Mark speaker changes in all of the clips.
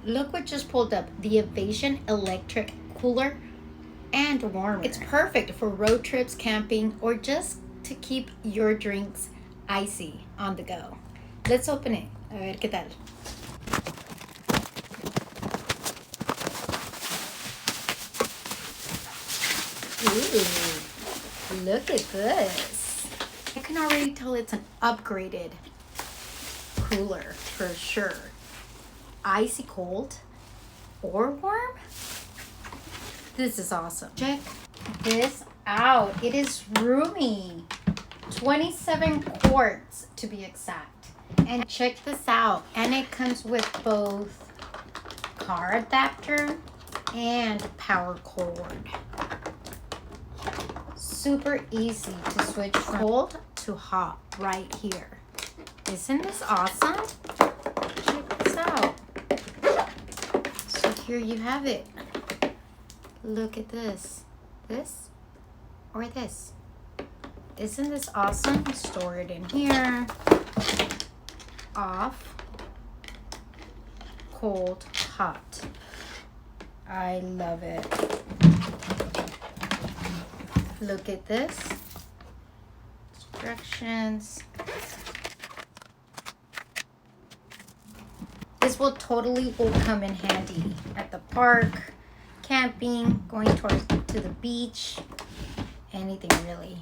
Speaker 1: Look what just pulled up. The Ivation Electric Cooler and Warmer. It's perfect for road trips, camping, or just to keep your drinks icy on the go. Let's open it. A ver qué tal. Ooh, look at this. I can already tell it's an upgraded cooler for sure. Icy cold or warm. This is awesome. Check this out. It is roomy. 27 quarts to be exact. And check this out. And it comes with both car adapter and power cord. Super easy to switch from cold to hot right here. Isn't this awesome? Check this out. So here you have it. Look at this. This or this. Isn't this awesome? Store it in here. Off. Cold, hot. I love it. Look at this. Instructions. This will come in handy at the park, camping, going to the beach, anything really.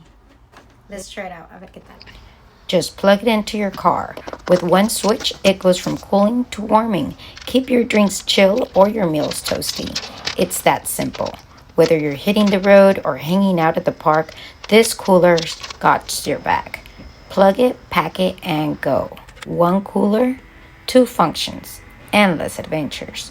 Speaker 1: Let's try it out. A ver qué tal. Just plug it into your car. With one switch, it goes from cooling to warming. Keep your drinks chill or your meals toasty. It's that simple. Whether you're hitting the road or hanging out at the park, this cooler's got your back. Plug it, pack it, and go. One cooler, two functions, endless adventures.